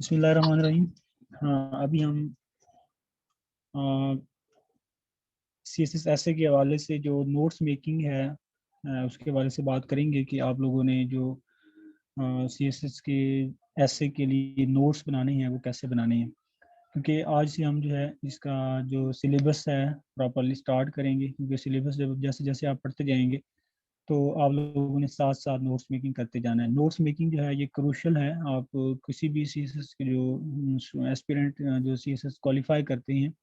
बिस्मिल्लाहिर्रहमानिर्रहीम। हाँ, अभी हम CSS ऐसे के हवाले से जो नोट्स मेकिंग है उसके हवाले से बात करेंगे कि आप लोगों ने जो CSS के ऐसे के लिए नोट्स बनाने हैं वो कैसे बनाने हैं, क्योंकि आज से हम जो है इसका जो सिलेबस है प्रॉपरली स्टार्ट करेंगे, क्योंकि सिलेबस जब जैसे जैसे आप पढ़ते जाएंगे तो आप लोगों ने साथ साथ नोट्स मेकिंग करते जाना है। नोट्स मेकिंग जो है ये क्रूशल है। आप किसी भी CSS के जो एस्पिरेंट जो CSS क्वालिफाई करते हैं,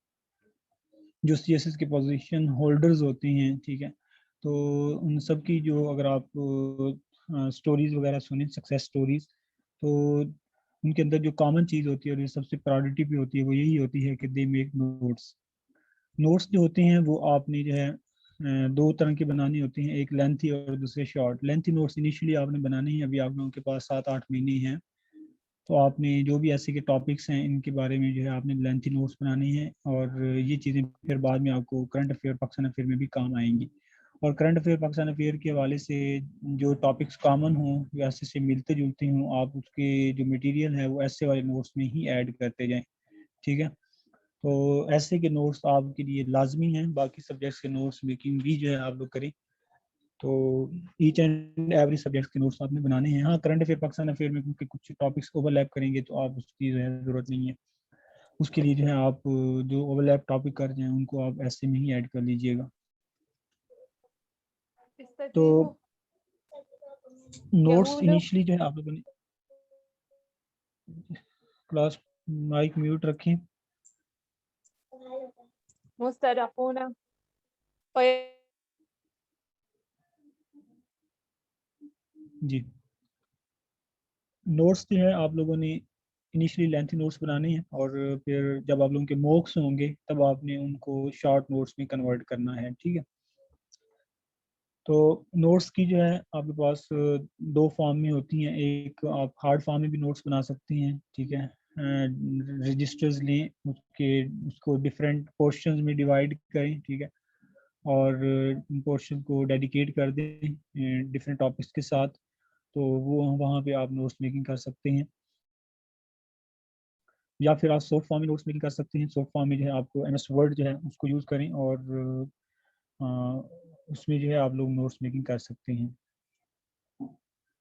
जो CSS के पोजीशन होल्डर्स होते हैं, ठीक है, तो उन सब की जो अगर आप स्टोरीज वगैरह सुने, सक्सेस स्टोरीज, तो उनके अंदर जो कॉमन चीज़ होती है और जो सबसे प्रायोरिटी पे होती है वो यही होती है कि दे मेक नोट्स। नोट्स जो होते हैं वो आपने जो है दो तरह के बनाने होते हैं, एक लेंथी और दूसरे शॉर्ट। लेंथी नोट्स इनिशियली आपने बनाने हैं, अभी आप लोगों के पास 7-8 महीने हैं, तो आपने जो भी ऐसे के टॉपिक्स हैं इनके बारे में जो है आपने लेंथी नोट्स बनाने हैं, और ये चीज़ें फिर बाद में आपको करंट अफेयर पाकिस्तान अफेयर में भी काम आएंगी। और करंट अफेयर पाकिस्तान अफेयर के हवाले से जो टॉपिक्स कॉमन हों या ऐसे से मिलते जुलते हों, आप उसके जो मटेरियल है वो ऐसे वाले नोट्स में ही ऐड करते जाएं, ठीक है। तो ऐसे के नोट्स आपके लिए लाजमी हैं, बाकी सब्जेक्ट्स के नोट्स मेकिंग भी जो है आप लोग करें। तो ईच एंड एवरी सब्जेक्ट के नोट्स आपने बनाने हैं। हाँ, करंट अफेयर पाकिस्तान अफेयर में क्योंकि कुछ टॉपिक्स ओवरलैप करेंगे तो आप उसकी जो है ज़रूरत नहीं है, उसके लिए जो है आप जो ओवरलैप टॉपिक कर रहे हैं उनको आप ऐसे में ही ऐड कर लीजिएगा। तो नोट्स इनिशियली जो है आप लोगों ने क्लास माइक म्यूट रखें। जी, नोट्स जो है आप लोगों ने इनिशियली लेंथी नोट्स बनाने हैं, और फिर जब आप लोगों के मॉक्स होंगे तब आपने उनको शॉर्ट नोट्स में कन्वर्ट करना है, ठीक है। तो नोट्स की जो है आपके पास दो फॉर्म में होती हैं। एक आप हार्ड फॉर्म में भी नोट्स बना सकती हैं, ठीक है। रजिस्टर्स लें, उसको डिफरेंट पोर्शंस में डिवाइड करें, ठीक है, और पोर्शन को डेडिकेट कर दें डिफरेंट टॉपिक्स के साथ, तो वो वहाँ पे आप नोट्स मेकिंग कर सकते हैं। या फिर आप शॉर्ट फॉर्म में नोट्स मेकिंग कर सकते हैं। शॉर्ट फॉर्म में जो है आपको MS वर्ड जो है उसको यूज़ करें, और उसमें जो है आप लोग नोट्स मेकिंग कर सकते हैं।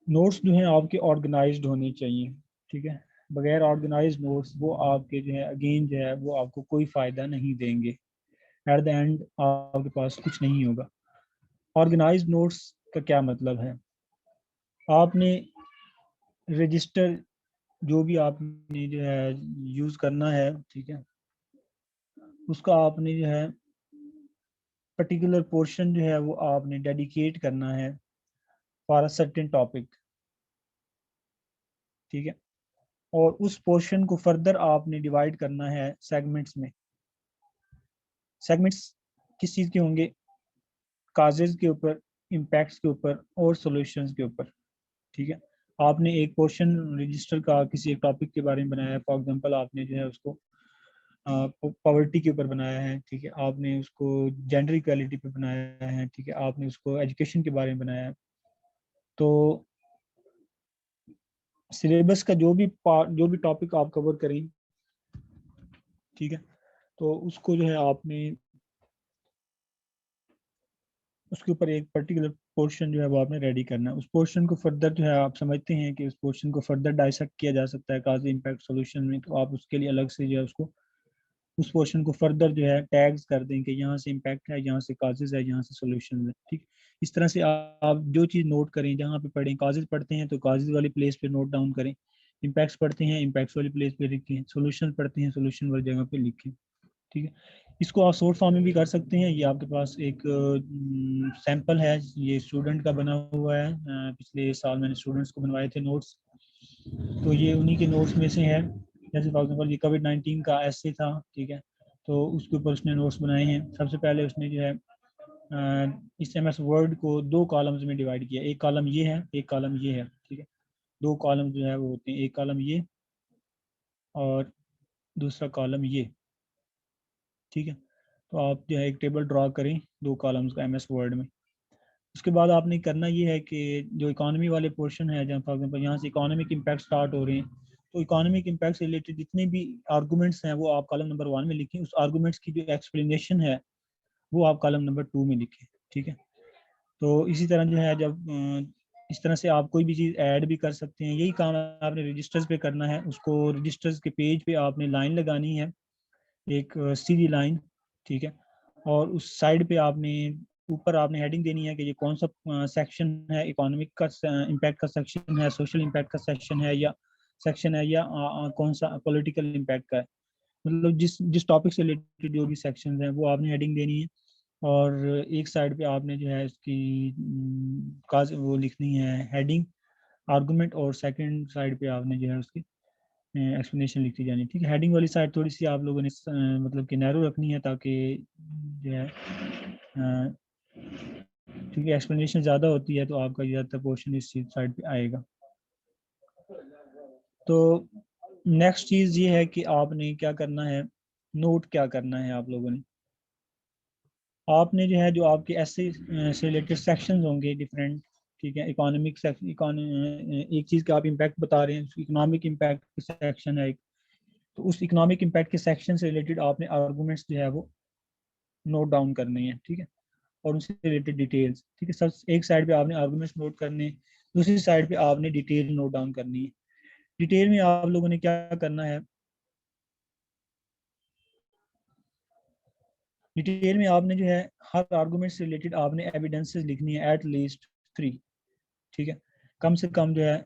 नोट्स जो हैं आपके ऑर्गेनाइज्ड होने चाहिए, ठीक है। बगैर ऑर्गेनाइज्ड नोट्स वो आपके जो है अगेन जो है वो आपको कोई फ़ायदा नहीं देंगे। एट द एंड आपके पास कुछ नहीं होगा। ऑर्गेनाइज्ड नोट्स का क्या मतलब है? आपने रजिस्टर जो भी आपने जो है यूज़ करना है, ठीक है, उसका आपने जो है पर्टिकुलर पोर्शन जो है वो आपने डेडिकेट करना है फॉर अ सर्टेन टॉपिक, ठीक है। और उस पोर्शन को फर्दर आपने डिवाइड करना है सेगमेंट्स में। सेगमेंट्स किस चीज़ के होंगे? काजेज के ऊपर, इम्पैक्ट्स के ऊपर और सॉल्यूशंस के ऊपर, ठीक है। आपने एक पोर्शन रजिस्टर का किसी एक टॉपिक के बारे में बनाया है, फॉर एग्जांपल आपने जो है उसको पॉवर्टी के ऊपर बनाया है, ठीक है, आपने उसको जेंडर इक्वालिटी पे बनाया है, ठीक है, आपने उसको एजुकेशन के बारे में बनाया है। तो सिलेबस का जो भी टॉपिक आप कवर करें, ठीक है, तो उसको जो है आपने उसके ऊपर एक पर्टिकुलर पोर्शन जो है वो आपने रेडी करना है। उस पोर्शन को फर्दर जो है आप समझते हैं कि उस पोर्शन को फर्दर डाइसेक्ट किया जा सकता है काजी इम्पैक्ट सॉल्यूशन में, तो आप उसके लिए अलग से जो है उसको उस पोर्शन को फर्दर जो है टैग्स कर दें कि यहाँ से इम्पैक्ट है, यहाँ से काजेज है, यहाँ से सॉल्यूशन है, ठीक। इस तरह से आप जो चीज़ नोट करें, जहाँ पे पढ़ें, काजेज पढ़ते हैं तो काजेज वाली प्लेस पे नोट डाउन करें, इम्पैक्ट्स पढ़ते हैं इम्पैक्ट्स वाली प्लेस पे लिखें, सोल्यूशन पढ़ते हैं सोल्यूशन वाली जगह पे लिखें, ठीक है। इसको आप शॉर्ट फॉर्म में भी कर सकते हैं। ये आपके पास एक सैंपल है, ये स्टूडेंट का बना हुआ है। पिछले साल मैंने स्टूडेंट्स को बनवाए थे नोट्स, तो ये उन्हीं के नोट्स में से है। जैसे फॉर एग्जाम्पल ये कोविड-19 का ऐसे था, ठीक है, तो उसके ऊपर उसने नोट्स बनाए हैं। सबसे पहले उसने जो है इस MS वर्ड को दो कॉलम्स में डिवाइड किया, एक कॉलम ये है, एक कॉलम ये है, ठीक है। दो कॉलम जो है वो होते हैं, एक कॉलम ये और दूसरा कॉलम ये, ठीक है। तो आप जो है एक टेबल ड्रा करें दो कॉलम्स का MS वर्ड में। उसके बाद आपने करना ये है कि जो इकोनॉमी वाले पोर्शन है, जहाँ फॉर एग्जाम्पल यहाँ से इकोनॉमिक इम्पैक्ट स्टार्ट हो रहे हैं, तो इकोनॉमिक इम्पैक्ट से रिलेटेड जितने भी आर्गूमेंट्स हैं वो आप कॉलम नंबर 1 में लिखें, उस आर्गूमेंट्स की जो एक्सप्लेनेशन है वो आप कॉलम नंबर 2 में लिखें, ठीक है। तो इसी तरह जो है जब इस तरह से आप कोई भी चीज़ ऐड भी कर सकते हैं। यही काम आपने रजिस्टर्स पे करना है, उसको रजिस्टर्स के पेज पे आपने लाइन लगानी है, एक सीधी लाइन, ठीक है। और उस साइड पे आपने ऊपर आपने हेडिंग देनी है कि ये कौन सा सेक्शन है, इकोनॉमिक का इम्पैक्ट का सेक्शन है, सोशल इम्पैक्ट का सेक्शन है, या सेक्शन है, या कौन सा पॉलिटिकल इम्पैक्ट का है। मतलब जिस जिस टॉपिक से रिलेटेड जो भी सेक्शन है वो आपने हेडिंग देनी है। और एक साइड पे आपने जो है इसकी काज वो लिखनी है हेडिंग आर्गुमेंट, और सेकंड साइड पे आपने जो है उसकी एक्सप्लेनेशन लिखी जानी, ठीक है। हेडिंग वाली साइड थोड़ी सी आप लोगों ने मतलब कि नैरो रखनी है, ताकि जो है क्योंकि एक्सप्लेनेशन ज़्यादा होती है तो आपका ज़्यादातर पोर्शन इस चीज साइड पे आएगा। तो नेक्स्ट चीज़ ये है कि आपने क्या करना है, नोट क्या करना है आप लोगों ने। आपने जो है जो आपके ऐसे से रिलेटेड सेक्शंस होंगे डिफरेंट, ठीक है। इकोनॉमिक सेक्शन, एक चीज़ का आप इम्पैक्ट बता रहे हैं, इकोनॉमिक इम्पैक्ट सेक्शन है एक, तो उस इकोनॉमिक इम्पैक्ट के सेक्शन से रिलेटेड आपने आर्गूमेंट्स जो है वो नोट डाउन करने हैं, ठीक है। और उनसे रिलेटेड डिटेल्स, ठीक है। सब एक साइड पे आपने आर्गूमेंट्स नोट करने, दूसरी साइड पे आपने डिटेल नोट डाउन करनी है। डिटेल में आप लोगों ने क्या करना है, डिटेल में आपने जो है हर आर्गूमेंट से रिलेटेड आपने एविडेंसेस लिखनी है, एट लीस्ट 3, ठीक है। कम से कम जो है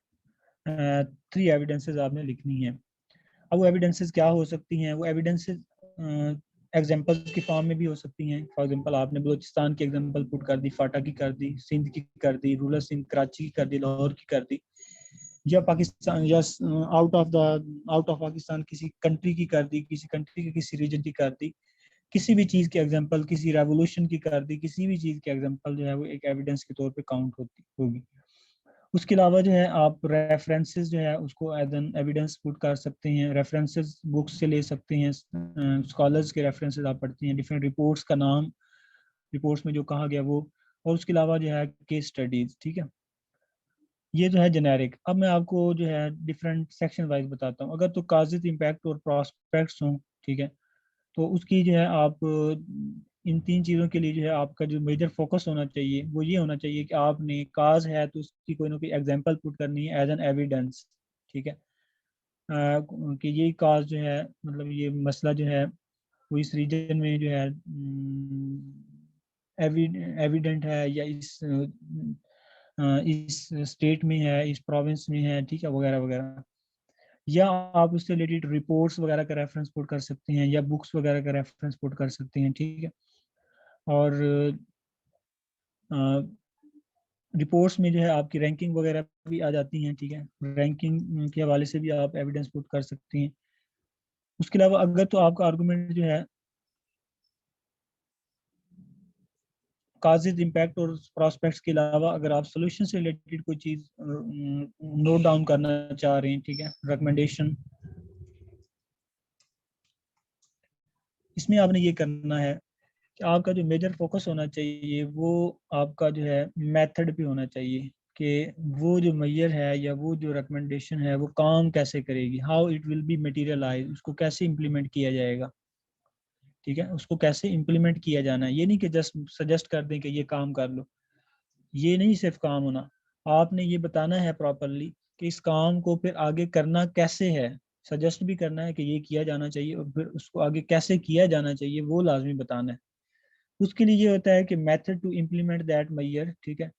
3 एविडेंसेस आपने लिखनी है। अब वो एविडेंसेस क्या हो सकती हैं, वो एविडेंसेस एग्जांपल्स की फॉर्म में भी हो सकती हैं। फॉर एग्जांपल आपने बलूचिस्तान की एग्जांपल पुट कर दी, फाटा की कर दी, सिंध की कर दी, रूरल सिंध कराची की कर दी, लाहौर की कर दी, या पाकिस्तान या आउट ऑफ पाकिस्तान किसी कंट्री की कर दी, किसी कंट्री के किसी रीजन की कर दी, किसी भी चीज़ की एग्जांपल, किसी रेवोल्यूशन की कर दी, किसी भी चीज़ की एग्जांपल जो है वो एक एविडेंस के तौर पे काउंट होगी। उसके अलावा जो है आप रेफरेंसेस जो है उसको एज एन एविडेंस पुट कर सकते हैं। रेफरेंसेस बुक्स से ले सकते हैं, स्कॉलर्स के रेफरेंसेस आप पढ़ते हैं, डिफरेंट रिपोर्ट्स का नाम, रिपोर्ट्स में जो कहा गया वो, और उसके अलावा जो है केस स्टडीज, ठीक है। ये जो है जेनेरिक। अब मैं आपको जो है डिफरेंट सेक्शन वाइज बताता हूँ। अगर तो काजिज इम्पैक्ट और प्रॉस्पेक्ट्स हों, ठीक है, तो उसकी जो है आप इन 3 चीज़ों के लिए जो है आपका जो मेजर फोकस होना चाहिए वो ये होना चाहिए कि आपने काज है तो उसकी कोई ना कोई एग्जांपल पुट करनी है एज एन एविडेंस, ठीक है। कि ये काज जो है मतलब ये मसला जो है वो इस रीजन में जो है एविडेंट है, या इस स्टेट में है, इस प्रोविंस में है, ठीक है, वगैरह वगैरह। या आप उससे रिलेटेड रिपोर्ट्स वगैरह का रेफरेंस पुट कर सकते हैं, या बुक्स वगैरह का रेफरेंस पुट कर सकते हैं, ठीक है। और रिपोर्ट्स में जो है आपकी रैंकिंग वगैरह भी आ जाती हैं, ठीक है। रैंकिंग के हवाले से भी आप एविडेंस पुट कर सकते हैं। उसके अलावा अगर तो आपका आर्गूमेंट जो है काजेज इम्पैक्ट और प्रॉस्पेक्ट्स के अलावा अगर आप सोल्यूशन से रिलेटेड कोई चीज़ नोट डाउन करना चाह रहे हैं, ठीक है, रिकमेंडेशन, इसमें आपने ये करना है कि आपका जो मेजर फोकस होना चाहिए वो आपका जो है मेथड पे होना चाहिए, कि वो जो मैयर है या वो जो रिकमेंडेशन है वो काम कैसे करेगी, how it will be materialise, उसको कैसे इम्प्लीमेंट किया जाएगा, ठीक है। उसको कैसे इम्प्लीमेंट किया जाना है, ये नहीं कि जस्ट सजेस्ट कर दें कि ये काम कर लो, ये नहीं सिर्फ काम होना, आपने ये बताना है प्रॉपरली कि इस काम को फिर आगे करना कैसे है। सजेस्ट भी करना है कि ये किया जाना चाहिए, और फिर उसको आगे कैसे किया जाना चाहिए वो लाजमी बताना है। उसके लिए ये होता है कि method to implement that Maihar, ठीक है।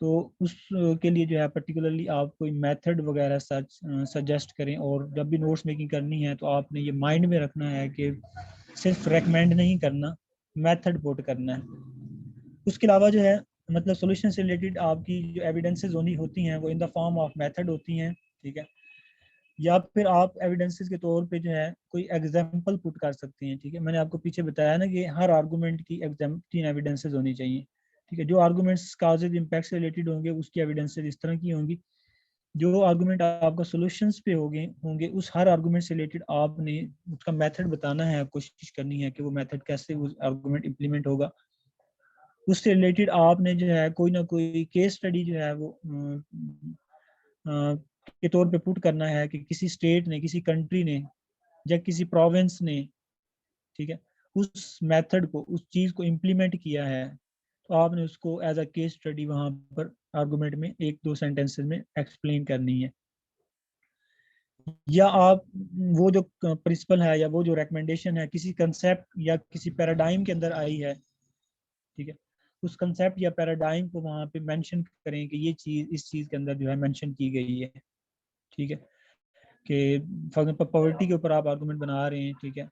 तो उसके लिए जो है पर्टिकुलरली आप कोई मेथड वगैरह सच सजेस्ट करें, और जब भी नोट्स मेकिंग करनी है तो आपने ये माइंड में रखना है कि सिर्फ रेकमेंड नहीं करना, मेथड पुट करना है। उसके अलावा जो है मतलब सॉल्यूशन से रिलेटेड आपकी जो एविडेंसेस होनी होती हैं वो in the form of method होती हैं, ठीक है। या फिर आप एविडेंसेस के तौर पे जो है कोई एग्जांपल पुट कर सकते हैं, ठीक है। मैंने आपको पीछे बताया ना कि हर आर्गूमेंट की 3 एविडेंसेस होनी चाहिए, ठीक है। जो आर्गूमेंट्स काजेज इम्पैक्ट से रिलेटेड होंगे उसकी एविडेंसेस इस तरह की होंगी। जो आर्गूमेंट आपका सॉल्यूशंस पे होंगे उस हर आर्गूमेंट से रिलेटेड आपने उसका मेथड बताना है, कोशिश करनी है कि वो मेथड कैसे उस आर्गूमेंट इम्प्लीमेंट होगा। उससे रिलेटेड आपने जो है कोई ना कोई केस स्टडी जो है वो के तौर पे पुट करना है कि किसी स्टेट ने, किसी कंट्री ने या किसी प्रोविंस ने, ठीक है, उस मेथड को, उस चीज को इम्प्लीमेंट किया है, तो आपने उसको एज अ केस स्टडी वहां पर आर्गुमेंट में 1-2 सेंटेंसेस में एक्सप्लेन करनी है। या आप वो जो प्रिंसिपल है या वो जो रिकमेंडेशन है किसी कंसेप्ट या किसी पैराडाइम के अंदर आई है, ठीक है, उस कंसेप्ट या पैराडाइम को वहां पे मेंशन करें कि ये चीज इस चीज के अंदर जो है मेंशन की गई है, ठीक है, कि फॉर एग्जाम्पल पॉवर्टी के ऊपर आप आर्गूमेंट बना रहे हैं, ठीक है,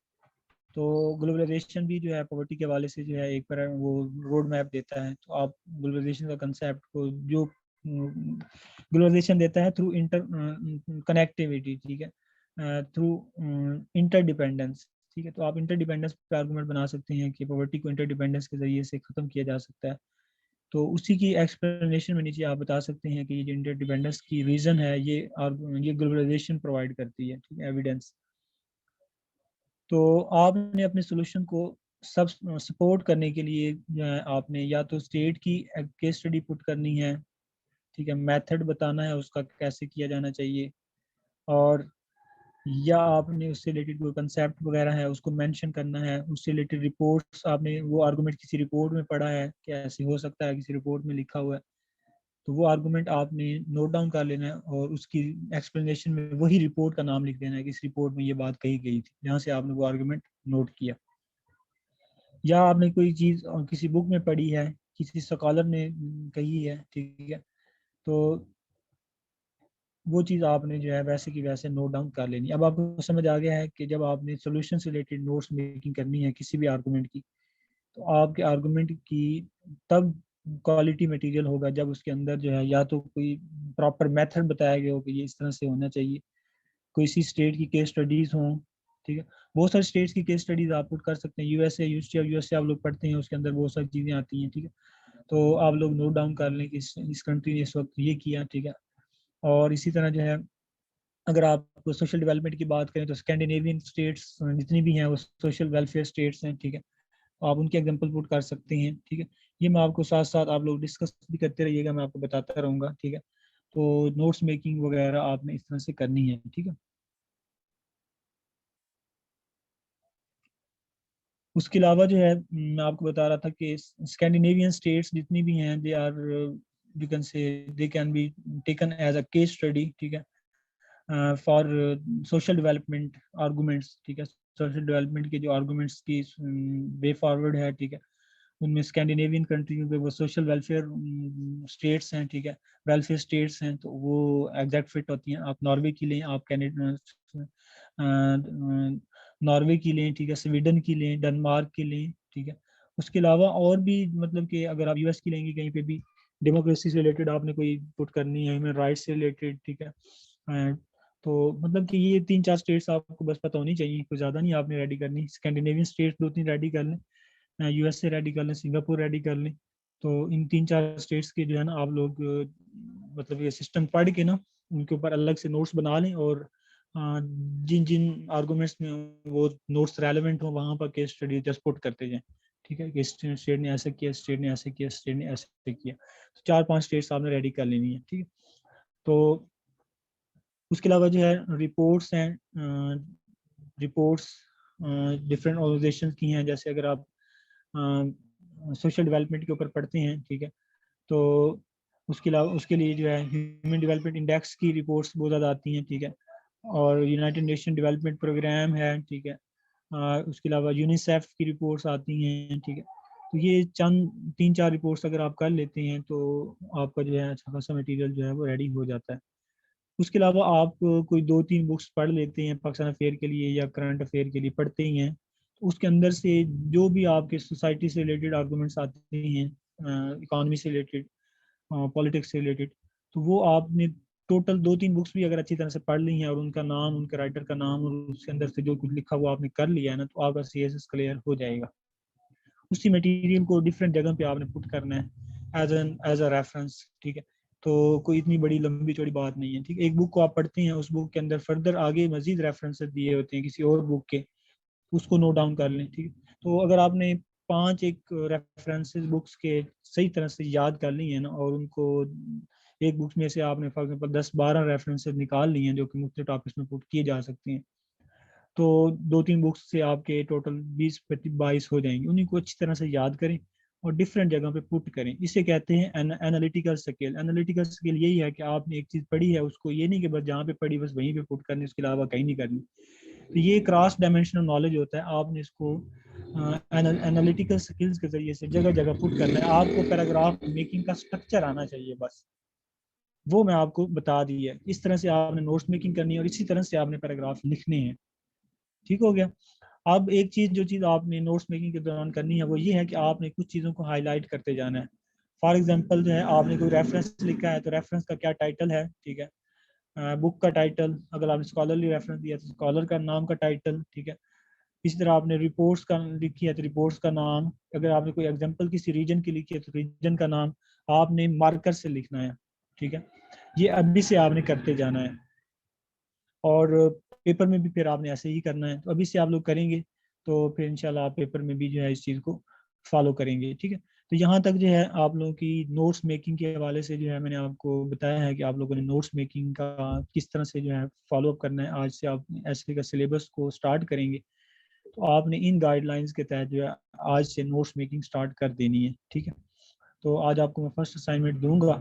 तो ग्लोबलाइजेशन भी जो है पॉवर्टी के हवाले से जो है एक पर वो रोड मैप देता है। तो आप ग्लोबलाइजेशन का कंसेप्ट को जो ग्लोबलाइजेशन देता है थ्रू इंटर कनेक्टिविटी, ठीक है, थ्रू इंटरडिपेंडेंस, ठीक है, तो आप इंटरडिपेंडेंस पे आर्गूमेंट बना सकते हैं कि पॉवर्टी को इंटरडिपेंडेंस के जरिए से खत्म किया जा सकता है। तो उसी की एक्सप्लेनेशन में नीचे आप बता सकते हैं कि ये जो इंटरडिपेंडेंस की रीजन है ये ग्लोबलाइजेशन प्रोवाइड करती है, ठीक है, एविडेंस। तो आपने अपने सोल्यूशन को सब सपोर्ट करने के लिए जो है आपने या तो स्टेट की केस स्टडी पुट करनी है, ठीक है, मेथड बताना है उसका कैसे किया जाना चाहिए, और या आपने उससे रिलेटेड कोई कंसेप्ट वगैरह है उसको मेंशन करना है, उससे रिलेटेड रिपोर्ट्स आपने वो आर्गुमेंट किसी रिपोर्ट में पढ़ा है कि ऐसे हो सकता है किसी रिपोर्ट में लिखा हुआ है, तो वो आर्गुमेंट आपने नोट डाउन कर लेना है और उसकी एक्सप्लेनेशन में वही रिपोर्ट का नाम लिख देना है कि इस रिपोर्ट में ये बात कही गई थी, जहाँ से आपने वो आर्गुमेंट नोट किया। या आपने कोई चीज़ किसी बुक में पढ़ी है, किसी स्कॉलर ने कही है, ठीक है, तो वो चीज़ आपने जो है वैसे की वैसे नोट डाउन कर लेनी। अब आपको समझ आ गया है कि जब आपने सोल्यूशन से रिलेटेड नोट्स मेकिंग करनी है किसी भी आर्गुमेंट की, तो आपके आर्गुमेंट की तब क्वालिटी मटेरियल होगा जब उसके अंदर जो है या तो कोई प्रॉपर मेथड बताया गया हो कि ये इस तरह से होना चाहिए, कोई सी स्टेट की केस स्टडीज हों, ठीक है, बहुत सारे स्टेट्स की केस स्टडीज आप पुट कर सकते हैं। यूएसए यूएसए आप लोग पढ़ते हैं, उसके अंदर बहुत सारी चीज़ें आती हैं, ठीक है, तो आप लोग नोट डाउन कर लें कि इस कंट्री ने इस वक्त ये किया, ठीक है। और इसी तरह जो है अगर आप सोशल डेवलपमेंट की बात करें तो स्कैंडिनेवियन स्टेट्स जितनी भी हैं वो सोशल वेलफेयर स्टेट्स हैं, ठीक है, तो आप उनके एग्जांपल पुट कर सकते हैं, ठीक है। ये मैं आपको साथ साथ आप लोग डिस्कस भी करते रहिएगा, मैं आपको बताता रहूँगा, ठीक है। तो नोट्स मेकिंग वगैरह आपने इस तरह से करनी है, ठीक है। उसके अलावा जो है मैं आपको बता रहा था कि स्कैंडिनेवियन स्टेट्स जितनी भी हैं they are you can say they can be taken as a case study, ठीक है, फॉर सोशल डेवलपमेंट आर्गूमेंट्स, ठीक है, सोशल डेवलपमेंट के जो आर्गूमेंट्स की वे फॉरवर्ड है, ठीक है, उनमें स्कैंडिनेवियन कंट्रियों पे वो सोशल वेलफेयर स्टेट्स हैं, ठीक है, वेलफेयर स्टेट्स हैं, तो वो एग्जैक्ट फिट होती हैं। आप नॉर्वे की लें, आप कैनेडा नॉर्वे की लें, ठीक है, स्वीडन की लें, डेनमार्क की लें, ठीक है। उसके अलावा और भी मतलब कि अगर आप यूएस की लेंगे कहीं पे भी डेमोक्रेसी से रिलेटेड आपने कोई पुट करनी है, ह्यूमन राइट्स से रिलेटेड, ठीक है, तो मतलब कि ये 3-4 स्टेट्स आपको बस पता होनी चाहिए, कोई ज़्यादा नहीं आपने रेडी करनी। स्कैंडिनेवियन स्टेट्स 2-3 रेडी कर लें, यूएस से रेडी कर लें, सिंगापुर रेडी कर लें। तो इन 3-4 स्टेट्स के जो है ना आप लोग मतलब ये सिस्टम पढ़ के ना उनके ऊपर अलग से नोट्स बना लें, और जिन जिन आर्गूमेंट्स में वो नोट्स रेलेवेंट हो वहाँ पर केस स्टडी जस्ट पुट करते जाएं, ठीक है, कि स्टेट ने ऐसा किया, स्टेट ने ऐसे किया, स्टेट ने ऐसे किया। तो 4-5 स्टेट्स आपने रेडी कर लेनी है, ठीक है। तो उसके अलावा जो है रिपोर्ट्स हैं, रिपोर्ट्स डिफरेंट ऑर्गेनाइजेशन की हैं, जैसे अगर आप सोशल डेवलपमेंट के ऊपर पढ़ते हैं, ठीक है, तो उसके अलावा उसके लिए जो है ह्यूमन डेवलपमेंट इंडेक्स की रिपोर्ट्स बहुत ज़्यादा आती हैं, ठीक है, और यूनाइटेड नेशन डेवलपमेंट प्रोग्राम है, ठीक है, उसके अलावा यूनिसेफ की रिपोर्ट्स आती हैं, ठीक है। तो ये चंद 3-4 रिपोर्ट्स अगर आप कर लेते हैं तो आपका जो है अच्छा खासा मटीरियल जो है वो रेडी हो जाता है। उसके अलावा आप कोई 2-3 बुक्स पढ़ लेते हैं पाकिस्तान अफेयर के लिए या करंट अफेयर के लिए पढ़ते ही हैं, तो उसके अंदर से जो भी आपके सोसाइटी से रिलेटेड आर्गूमेंट्स आते हैं, इकॉनमी से रिलेटेड, पॉलिटिक्स से रिलेटेड, तो वो आपने टोटल 2-3 बुक्स भी अगर अच्छी तरह से पढ़ ली हैं और उनका नाम, उनके राइटर का नाम और उसके अंदर से जो कुछ लिखा हुआ आपने कर लिया है ना, तो आपका सीएसएस क्लियर हो जाएगा। उसी मटेरियल को डिफरेंट जगह पे आपने पुट करना है एज अ रेफरेंस, ठीक है। तो कोई इतनी बड़ी लंबी चौड़ी बात नहीं है, ठीक है। एक बुक को आप पढ़ते हैं, उस बुक के अंदर फर्दर आगे मजीद रेफरेंसेस दिए होते हैं किसी और बुक के, उसको नोट डाउन कर लें, ठीक है। तो अगर आपने 5 एक रेफरेंसेस बुक्स के सही तरह से याद कर ली है ना और उनको एक बुक्स में से आपने फॉर एग्जाम्पल 10-12 रेफरेंसेस निकाल लिए हैं जो कि मुख्तलिफ टॉपिक्स में पुट किए जा सकते हैं, तो 2-3 बुक्स से आपके टोटल 20-22 हो जाएंगे। उन्हीं को अच्छी तरह से याद करें और डिफरेंट जगह पे पुट करें। इसे कहते हैं एनालिटिकल स्किल। एनालिटिकल स्किल यही है कि आपने एक चीज़ पढ़ी है, उसको ये नहीं कि बस जहाँ पे पढ़ी बस वहीं पे पुट करनी, उसके अलावा कहीं नहीं करनी। तो ये क्रॉस डायमेंशनल नॉलेज होता है। आपने इसको एनालिटिकल स्किल्स के जरिए से जगह जगह पुट करना है। आपको पैराग्राफ मेकिंग का स्ट्रक्चर आना चाहिए, बस वो मैं आपको बता दी है। इस तरह से आपने नोट्स मेकिंग करनी है और इसी तरह से आपने पैराग्राफ लिखने हैं। ठीक हो गया। अब एक चीज़, जो चीज़ आपने नोट्स मेकिंग के दौरान करनी है वो ये है कि आपने कुछ चीज़ों को हाईलाइट करते जाना है। फॉर एग्जांपल जो है, आपने कोई रेफरेंस लिखा है तो रेफरेंस का क्या टाइटल है, ठीक है, बुक का टाइटल, अगर आपने स्कॉलरली रेफरेंस दिया तो स्कॉलर का नाम का टाइटल, ठीक है। इसी तरह आपने रिपोर्ट्स का लिखी है तो रिपोर्ट्स का नाम, अगर आपने कोई एग्जांपल किसी रीजन की लिखी है तो रीजन का नाम आपने मार्कर से लिखना है, ठीक है। ये अभी से आपने करते जाना है और पेपर में भी फिर आपने ऐसे ही करना है। तो अभी से आप लोग करेंगे तो फिर इंशाल्लाह आप पेपर में भी जो है इस चीज़ को फॉलो करेंगे, ठीक है। तो यहाँ तक जो है आप लोगों की नोट्स मेकिंग के हवाले से जो है मैंने आपको बताया है कि आप लोगों ने नोट्स मेकिंग का किस तरह से जो है फॉलो अप करना है। आज से आप ऐसे का सिलेबस को स्टार्ट करेंगे तो आपने इन गाइडलाइंस के तहत जो है आज से नोट्स मेकिंग स्टार्ट कर देनी है, ठीक है। तो आज आपको मैं फर्स्ट असाइनमेंट दूंगा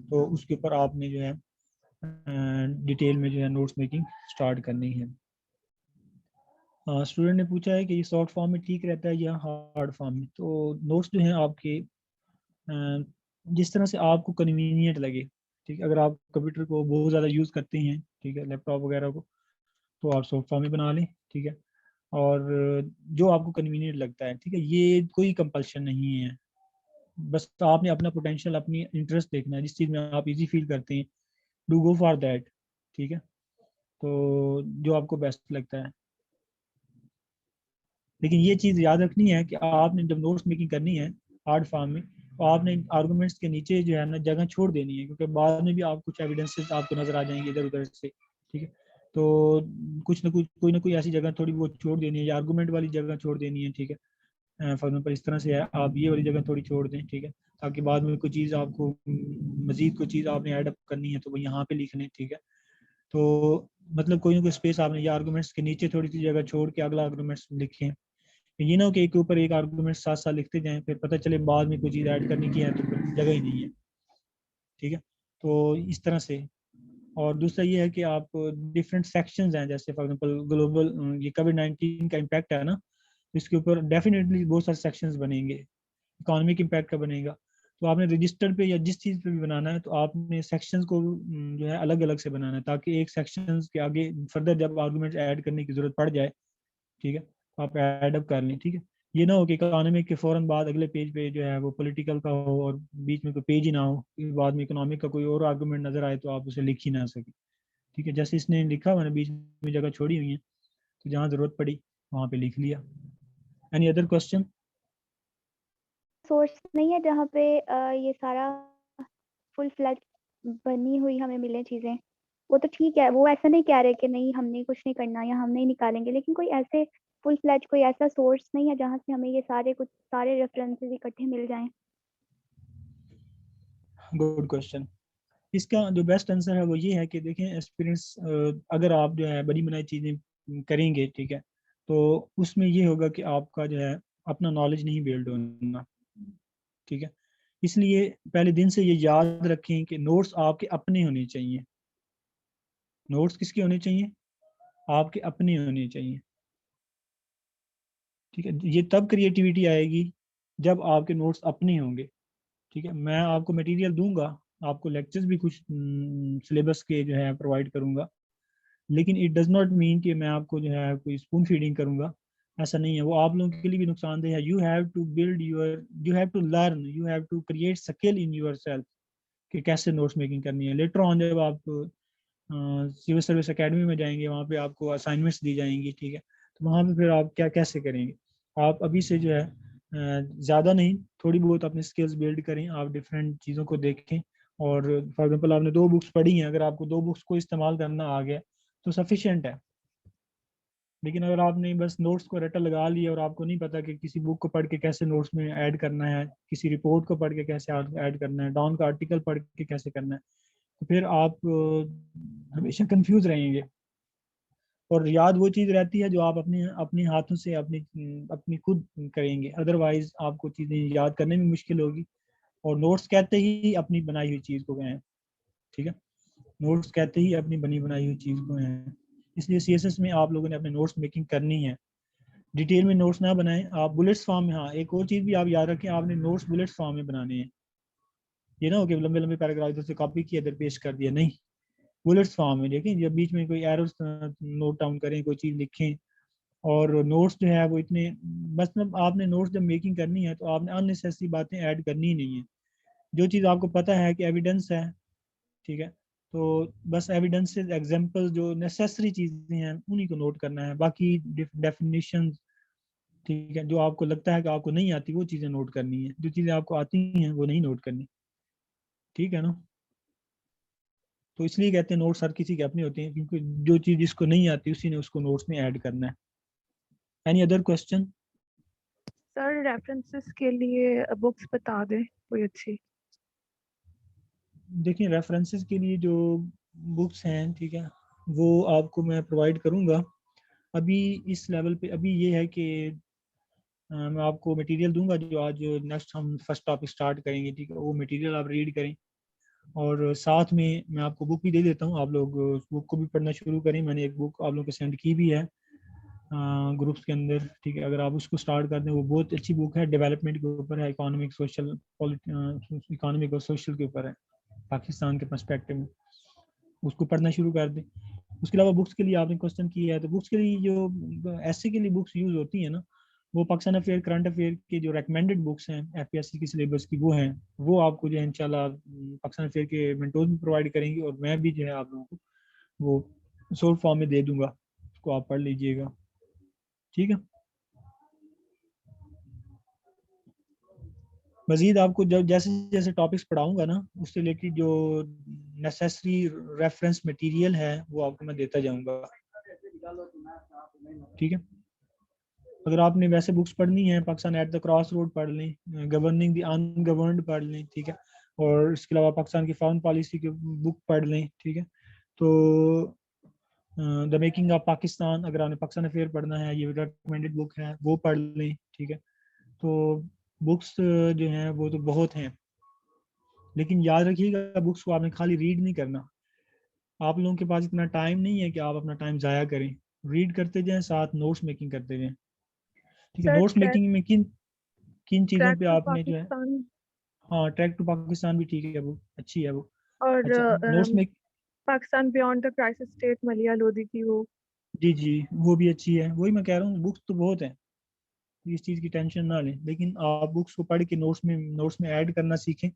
तो उसके ऊपर आपने जो है डिटेल में जो है नोट्स मेकिंग स्टार्ट करनी है। स्टूडेंट ने पूछा है कि ये सॉफ्ट फॉर्म में ठीक रहता है या हार्ड फॉर्म में। तो नोट्स जो हैं आपके जिस तरह से आपको कन्वीनियंट लगे, ठीक है। अगर आप कंप्यूटर को बहुत ज़्यादा यूज़ करते हैं, ठीक है, लैपटॉप वगैरह को, तो आप सॉफ्ट फॉर्म में बना लें, ठीक है। और जो आपको कन्वीनियंट लगता है, ठीक है, ये कोई कंपल्शन नहीं है। बस आपने अपना पोटेंशियल, अपनी इंटरेस्ट देखना है, जिस चीज़ में आप इजी फील करते हैं डू गो फॉर दैट, ठीक है। तो जो आपको बेस्ट लगता है, लेकिन ये चीज़ याद रखनी है कि आपने जब नोट्स मेकिंग करनी है हार्ड फॉर्म में, तो आपने आर्गूमेंट्स के नीचे जो है ना जगह छोड़ देनी है, क्योंकि बाद में भी आप कुछ एविडेंसेस आपको नजर आ जाएंगे इधर उधर से, ठीक है। तो कुछ ना कोई ऐसी जगह थोड़ी बहुत छोड़ देनी है, या आर्गूमेंट वाली जगह छोड़ देनी है, ठीक है। फॉर एग्जाम्पल इस तरह से है, आप ये वाली जगह थोड़ी छोड़ दें, ठीक है, ताकि बाद में कोई चीज़ आपको मजीद कोई चीज़ आपने ऐड अप करनी है तो वो यहाँ पे लिख लें, ठीक है। तो मतलब कोई ना कोई स्पेस आपने या आर्गूमेंट्स के नीचे थोड़ी सी जगह छोड़ के अगला आर्गूमेंट्स लिखें। ये ना हो कि एक के ऊपर एक आर्गूमेंट साथ साथ लिखते जाएं, फिर पता चले बाद में कोई चीज़ ऐड करने की है तो फिर जगह ही नहीं है, ठीक है। तो इस तरह से। और दूसरा ये है कि आप डिफरेंट सेक्शंस हैं, जैसे फॉर एग्जांपल ग्लोबल, ये कोविड-19 का इम्पैक्ट है ना, इसके ऊपर डेफिनेटली बहुत सारे सेक्शंस बनेंगे। इकोनॉमिक इम्पैक्ट का बनेगा, तो आपने रजिस्टर पे या जिस चीज़ पे भी बनाना है तो आपने सेक्शंस को जो है अलग अलग से बनाना है, ताकि एक सेक्शंस के आगे फर्दर जब आर्गूमेंट ऐड करने की जरूरत पड़ जाए, ठीक है, तो आप ऐड अप कर लें, ठीक है। ये ना हो कि इकोनॉमिक के फ़ौरन बाद अगले पेज पे जो है वो पॉलिटिकल का हो और बीच में कोई पेज ही ना हो, बाद में इकोनॉमिक का कोई और आर्गूमेंट नजर आए तो आप उसे लिख ही ना सके, ठीक है। जैसे इसने लिखा, मैंने बीच में जगह छोड़ी हुई है तो जहाँ ज़रूरत पड़ी वहाँ पे लिख लिया। Any other question? सोर्स नहीं है जहाँ पे ये सारा फुल फ्लैज बनी हुई हमें मिले चीजें। वो तो ठीक है, वो ऐसा नहीं कह रहे कि नहीं हमने कुछ नहीं करना या हम नहीं निकालेंगे, लेकिन कोई ऐसे फुल फ्लैज कोई ऐसा सोर्स नहीं है जहाँ से हमें ये सारे रेफरेंसेस इकट्ठे मिल जाएं। Good question. इसका जो बेस्ट आंसर है वो ये है कि देखें, एक्सपीरियंस अगर आप जो है बड़ी बनाई चीज़ें करेंगे, ठीक है, तो उसमें ये होगा कि आपका जो है अपना नॉलेज नहीं बिल्ड होना, ठीक है। इसलिए पहले दिन से ये याद रखें कि नोट्स आपके अपने होने चाहिए। नोट्स किसके होने चाहिए? आपके अपने होने चाहिए, ठीक है। ये तब क्रिएटिविटी आएगी जब आपके नोट्स अपने होंगे, ठीक है। मैं आपको मटेरियल दूंगा, आपको लेक्चर्स भी कुछ सिलेबस के जो है प्रोवाइड करूंगा, लेकिन इट डज नॉट मीन कि मैं आपको जो है कोई स्पून फीडिंग करूंगा। ऐसा नहीं है, वो आप लोगों के लिए भी नुकसानदेह है। You have to build your, you have to learn, you have to create skill in your self कि कैसे नोट्स मेकिंग करनी है। लेटर ऑन जब आप सिविल सर्विस एकेडमी में जाएंगे, वहाँ पे आपको असाइनमेंट्स दी जाएंगी, ठीक है, तो वहाँ पे फिर आप क्या कैसे करेंगे। आप अभी से जो है ज़्यादा नहीं, थोड़ी बहुत अपनी स्किल्स बिल्ड करें, आप डिफरेंट चीज़ों को देखें। और फॉर एग्जांपल आपने 2 बुक्स पढ़ी हैं, अगर आपको 2 बुक्स को इस्तेमाल करना आ गया तो सफिशिएंट है। लेकिन अगर आपने बस नोट्स को रट्टा लगा लिया और आपको नहीं पता कि किसी बुक को पढ़ के कैसे नोट्स में ऐड करना है, किसी रिपोर्ट को पढ़ के कैसे ऐड करना है, डाउन का आर्टिकल पढ़ के कैसे करना है, तो फिर आप हमेशा कंफ्यूज रहेंगे। और याद वो चीज़ रहती है जो आप अपने अपने हाथों से अपनी अपनी खुद करेंगे, अदरवाइज आपको चीज़ें याद करने में मुश्किल होगी। और नोट्स कहते ही अपनी बनाई हुई चीज़ को हैं, ठीक है, नोट्स कहते ही अपनी बनी बनाई हुई चीज़ को हैं। इसलिए सीएसएस में आप लोगों ने अपने नोट्स मेकिंग करनी है, डिटेल में नोट्स ना बनाएं आप, बुलेट्स फॉर्म में। हाँ, एक और चीज़ भी आप याद रखें, आपने नोट्स बुलेट्स फॉर्म में बनाने हैं। ये ना हो कि लंबे लंबे पैराग्राफ इधर से कॉपी किया इधर पेश कर दिया, नहीं, बुलेट्स फॉर्म में देखें, जब बीच में कोई एरर्स नोट डाउन करें, कोई चीज़ लिखें। और नोट्स जो है वो इतने, बस मतलब आपने नोट्स जब मेकिंग करनी है तो आपने अननेसेसरी बातें ऐड करनी ही नहीं है। जो चीज़ आपको पता है कि एविडेंस है, ठीक है, तो बस एविडेंस एग्जाम्पल जो नेसेसरी चीज़ें हैं उन्हीं को नोट करना है। बाकी डेफिनेशन, ठीक है, जो आपको लगता है कि आपको नहीं आती वो चीज़ें नोट करनी है, जो चीज़ें आपको आती हैं वो नहीं नोट करनी, ठीक है ना। तो इसलिए कहते हैं नोट्स हर किसी के अपने होते हैं, क्योंकि जो चीज़ जिसको नहीं आती उसी ने उसको नोट्स में ऐड करना है। Any other question? Sir references के लिए बुक्स बता दें कोई अच्छी। देखिए रेफरेंसेस के लिए जो बुक्स हैं, ठीक है, वो आपको मैं प्रोवाइड करूँगा। अभी इस लेवल पे अभी ये है कि मैं आपको मटेरियल दूंगा, जो आज नेक्स्ट हम फर्स्ट टॉपिक स्टार्ट करेंगे, ठीक है, वो मटेरियल आप रीड करें। और साथ में मैं आपको बुक भी दे देता हूँ, आप लोग उस बुक को भी पढ़ना शुरू करें। मैंने एक बुक आप लोगों को सेंड की भी है ग्रुप्स के अंदर, ठीक है, अगर आप उसको स्टार्ट कर दें, वो बहुत अच्छी बुक है, डेवलपमेंट के ऊपर है, इकोनॉमिक सोशल इकोनॉमिक और सोशल के ऊपर है, पाकिस्तान के पर्सपेक्टिव में। उसको पढ़ना शुरू कर दें। उसके अलावा बुक्स के लिए आपने क्वेश्चन किया है, तो बुक्स के लिए जो ऐसे के लिए बुक्स यूज़ होती हैं ना, वो पाकिस्तान अफेयर करंट अफेयर के जो रिकमेंडेड बुक्स हैं एफपीएससी की सिलेबस की, वो हैं, वो आपको जो है इंशाल्लाह पाकिस्तान अफेयर के मेंटोर्स भी प्रोवाइड करेंगे, और मैं भी जो है आप लोगों को वो शॉर्ट फॉर्म में दे दूंगा, उसको आप पढ़ लीजिएगा, ठीक है। मजीद आपको जब जैसे जैसे टॉपिक्स पढ़ाऊंगा ना, उससे रिलेटेड जो नेसेसरी रेफरेंस मटेरियल है वो आपको मैं देता जाऊंगा, ठीक है। अगर आपने वैसे बुक्स पढ़नी है, Pakistan at the cross road पढ़ लें, गवर्निंग द अनगवर्नड पढ़ लें, ठीक है, और इसके अलावा पाकिस्तान की फॉरेन पॉलिसी की बुक पढ़ लें, ठीक है। तो द मेकिंग ऑफ पाकिस्तान, अगर आपने पाकिस्तान अफेयर पढ़ना है, ये रिकमेंडेड बुक है, वो पढ़ लें, ठीक है। तो बुक्स जो हैं वो तो बहुत हैं, लेकिन याद रखिएगा बुक्स को आपने खाली रीड नहीं करना। आप लोगों के पास इतना टाइम नहीं है कि आप अपना टाइम ज़ाया करें, रीड करते जाएं, साथ नोट्स मेकिंग करते जाएं, ठीक है। सर नोट्स मेकिंग में किन किन चीज़ों ट्रैक पे टू आपने जो है, पाकिस्तान हाँ, ट्रैक टू पाकिस्तान भी ठीक है, वो अच्छी है वो। और अच्छा, नोट्स में, Pakistan beyond the crisis state मलिया लोधी की वो। जी जी, वो भी अच्छी है। वही मैं कह रहा हूँ, बुक्स तो बहुत हैं, इस चीज़ की टेंशन ना लें, लेकिन आप बुक्स को पढ़ के नोट्स में ऐड करना सीखें।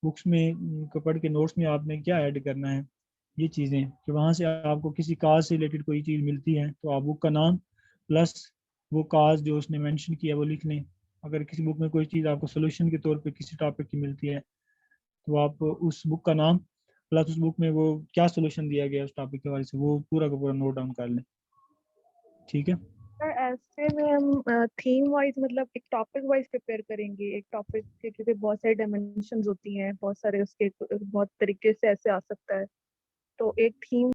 बुक्स में को पढ़ के नोट्स में आपने क्या ऐड करना है, ये चीज़ें कि वहाँ से आपको किसी काज से रिलेटेड कोई चीज़ मिलती है तो आप बुक का नाम प्लस वो काज जो उसने मेंशन किया वो लिख लें। अगर किसी बुक में कोई चीज़ आपको सोल्यूशन के तौर पे किसी टॉपिक की मिलती है, तो आप उस बुक का नाम प्लस उस बुक में वो क्या सोल्यूशन दिया गया उस टॉपिक के बारे से, वो पूरा का पूरा नोट डाउन कर लें, ठीक है। सर ऐसे में हम थीम वाइज मतलब एक टॉपिक वाइज प्रिपेयर करेंगे एक टॉपिक के, क्योंकि बहुत सारे डायमेंशंस होती हैं, बहुत सारे उसके बहुत तरीके से ऐसे आ सकता है, तो एक थीम